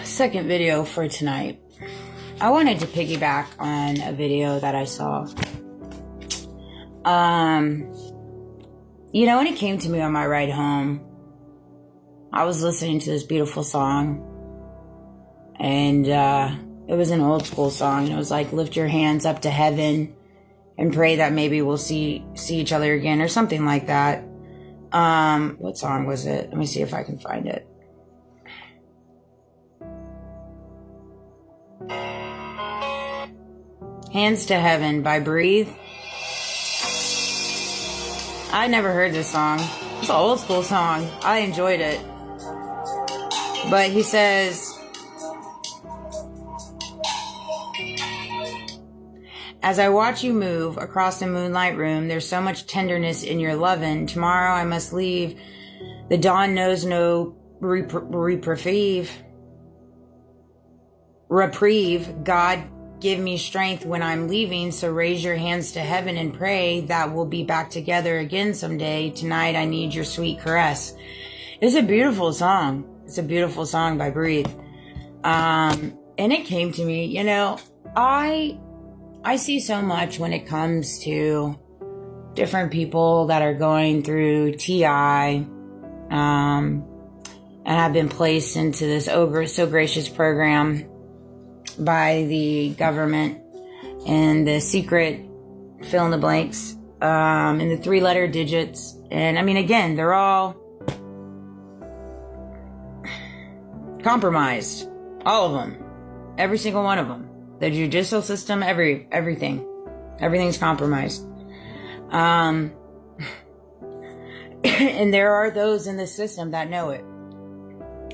Second video for tonight. I wanted to piggyback on a video that I saw. When it came to me on my ride home, I was listening to this beautiful song, and it was an old school song. It was like, lift your hands up to heaven and pray that maybe we'll see each other again, or something like that. What song was it? Let me see if I can find it. Hands to Heaven by Breathe. I never heard this song. It's an old school song. I enjoyed it. But he says, as I watch you move across the moonlight room, there's so much tenderness in your lovin'. Tomorrow I must leave. The dawn knows no reprieve. God, give me strength when I'm leaving, so raise your hands to heaven and pray that we'll be back together again someday. Tonight I need your sweet caress. It's a beautiful song. It's a beautiful song by Breathe. And it came to me, I see so much when it comes to different people that are going through TI, and have been placed into this So Gracious program by the government, and the secret fill in the blanks, and the 3-letter digits. And again, they're all compromised. All of them. Every single one of them. The judicial system, everything. Everything's compromised. And there are those in the system that know it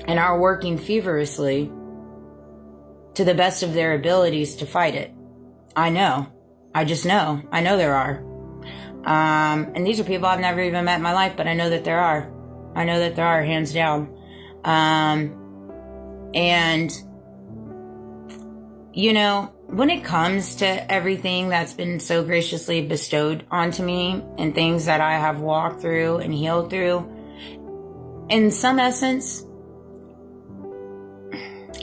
and are working feverishly to the best of their abilities to fight it. I know. I just know. I know there are. And these are people I've never even met in my life, but I know that there are. I know that there are, hands down. And when it comes to everything that's been so graciously bestowed onto me, and things that I have walked through and healed through, in some essence,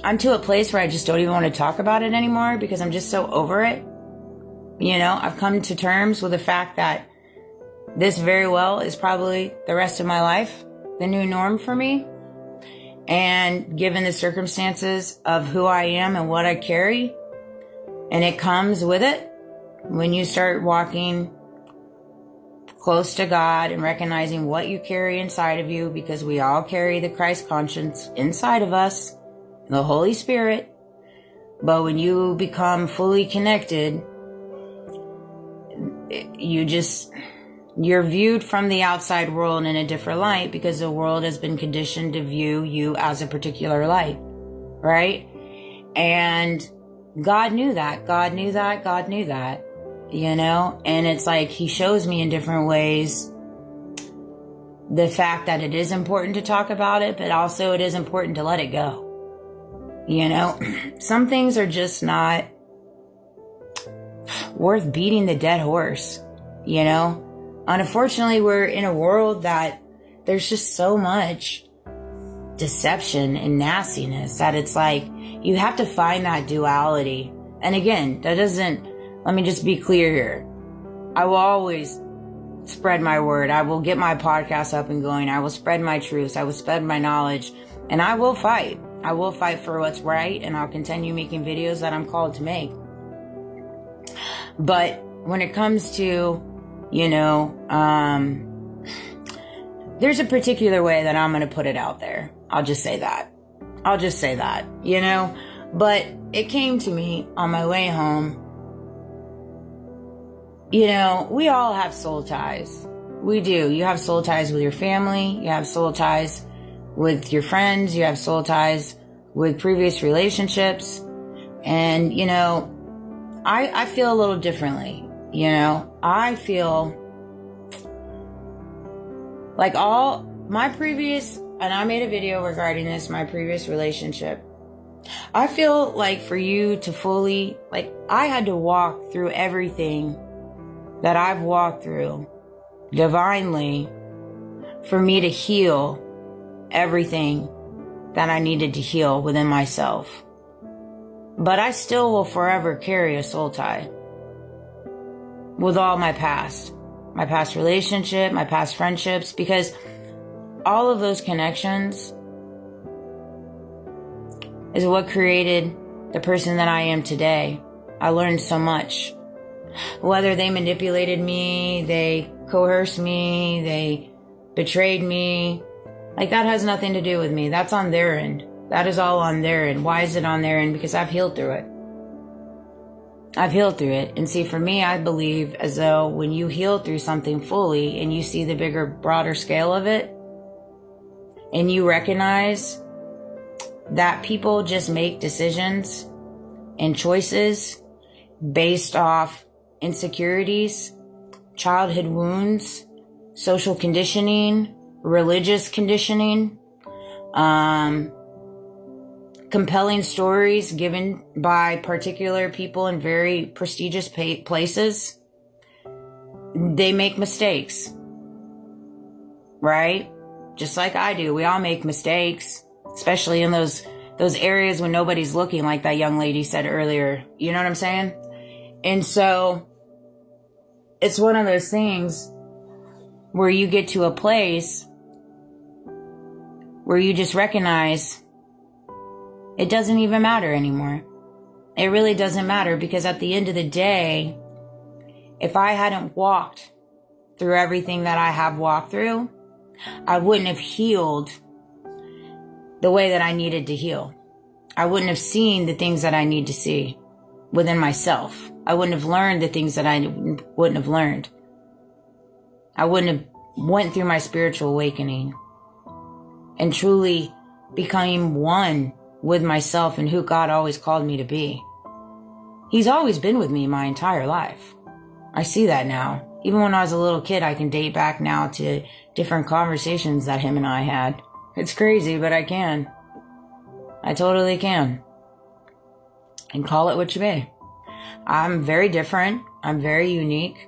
I'm to a place where I just don't even want to talk about it anymore, because I'm just so over it. I've come to terms with the fact that this very well is probably the rest of my life, the new norm for me. And given the circumstances of who I am and what I carry, and it comes with it, when you start walking close to God and recognizing what you carry inside of you, because we all carry the Christ conscience inside of us, the Holy Spirit. But when you become fully connected, you're viewed from the outside world in a different light, because the world has been conditioned to view you as a particular light, right? And God knew that. And it's like He shows me in different ways the fact that it is important to talk about it, but also it is important to let it go. Some things are just not worth beating the dead horse, Unfortunately, we're in a world that there's just so much deception and nastiness that it's like you have to find that duality. And again, let me just be clear here. I will always spread my word. I will get my podcast up and going. I will spread my truths. I will spread my knowledge, and I will fight. I will fight for what's right, and I'll continue making videos that I'm called to make. But when it comes to there's a particular way that I'm going to put it out there. I'll just say that, but it came to me on my way home. We all have soul ties. We do. You have soul ties with your family. You have soul ties with your friends. You have soul ties with previous relationships. And, I feel a little differently. I feel like all my previous, and I made a video regarding this, my previous relationship. I feel like for you to fully, I had to walk through everything that I've walked through divinely for me to heal everything that I needed to heal within myself. But I still will forever carry a soul tie with all my past relationship, my past friendships, because all of those connections is what created the person that I am today. I learned so much. Whether they manipulated me, they coerced me, they betrayed me, like that has nothing to do with me. That's on their end. That is all on their end. Why is it on their end? Because I've healed through it. I've healed through it. And see, for me, I believe as though when you heal through something fully and you see the bigger, broader scale of it, and you recognize that people just make decisions and choices based off insecurities, childhood wounds, social conditioning, religious conditioning, compelling stories given by particular people in very prestigious places. They make mistakes, right? Just like I do. We all make mistakes, especially in those areas when nobody's looking, like that young lady said earlier. You know what I'm saying? And so it's one of those things where you get to a place where you just recognize it doesn't even matter anymore. It really doesn't matter, because at the end of the day, if I hadn't walked through everything that I have walked through, I wouldn't have healed the way that I needed to heal. I wouldn't have seen the things that I need to see within myself. I wouldn't have learned the things that I wouldn't have learned. I wouldn't have went through my spiritual awakening and truly became one with myself and who God always called me to be. He's always been with me my entire life. I see that now. Even when I was a little kid, I can date back now to different conversations that him and I had. It's crazy, but I can. I totally can. And call it what you may. I'm very different. I'm very unique.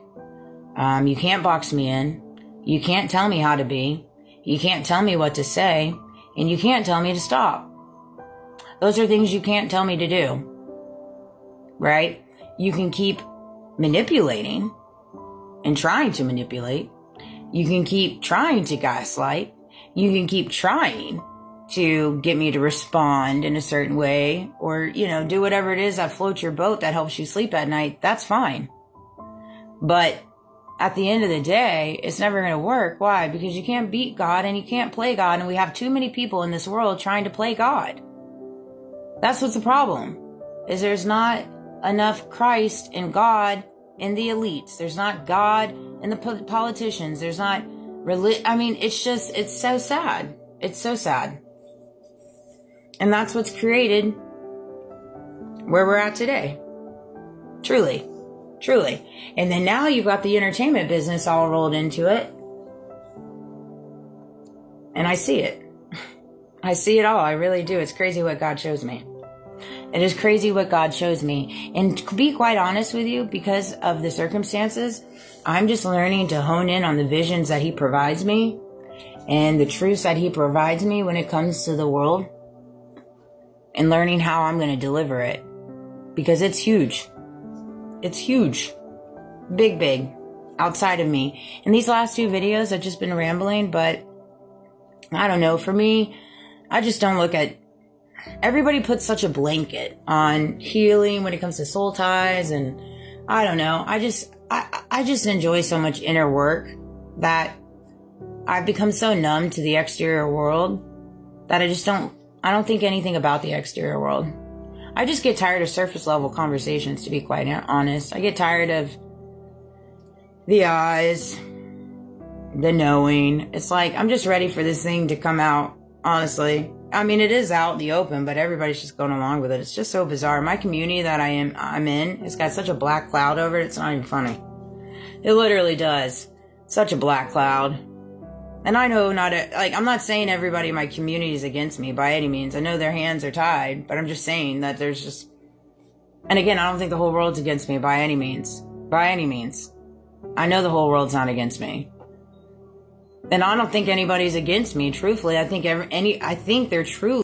You can't box me in. You can't tell me how to be. You can't tell me what to say. And you can't tell me to stop. Those are things you can't tell me to do. Right? You can keep manipulating and trying to manipulate. You can keep trying to gaslight. You can keep trying to get me to respond in a certain way, or, do whatever it is that floats your boat that helps you sleep at night. That's fine. But at the end of the day, it's never going to work. Why? Because you can't beat God and you can't play God. And we have too many people in this world trying to play God. That's what's the problem, is there's not enough Christ and God in the elites. There's not God in the politicians. There's not it's so sad. It's so sad. And that's what's created where we're at today. Truly. Truly. And then now you've got the entertainment business all rolled into it. And I see it. I see it all. I really do. It's crazy what God shows me. It is crazy what God shows me. And to be quite honest with you, because of the circumstances, I'm just learning to hone in on the visions that He provides me and the truths that He provides me when it comes to the world, and learning how I'm going to deliver it, because it's huge. It's huge. Big, big. Outside of me. And these last two videos, I've just been rambling, but I don't know. For me, I just don't look at... Everybody puts such a blanket on healing when it comes to soul ties, and I don't know. I just enjoy so much inner work that I've become so numb to the exterior world that I don't think anything about the exterior world. I just get tired of surface level conversations, to be quite honest. I get tired of the eyes, the knowing. It's like, I'm just ready for this thing to come out, honestly. I mean, it is out in the open, but everybody's just going along with it. It's just so bizarre. My community that I'm in, it's got such a black cloud over it, it's not even funny. It literally does. Such a black cloud. And I know I'm not saying everybody in my community is against me by any means. I know their hands are tied, but I'm just saying that there's just... And again, I don't think the whole world's against me by any means. By any means. I know the whole world's not against me. And I don't think anybody's against me, truthfully. I think they're truly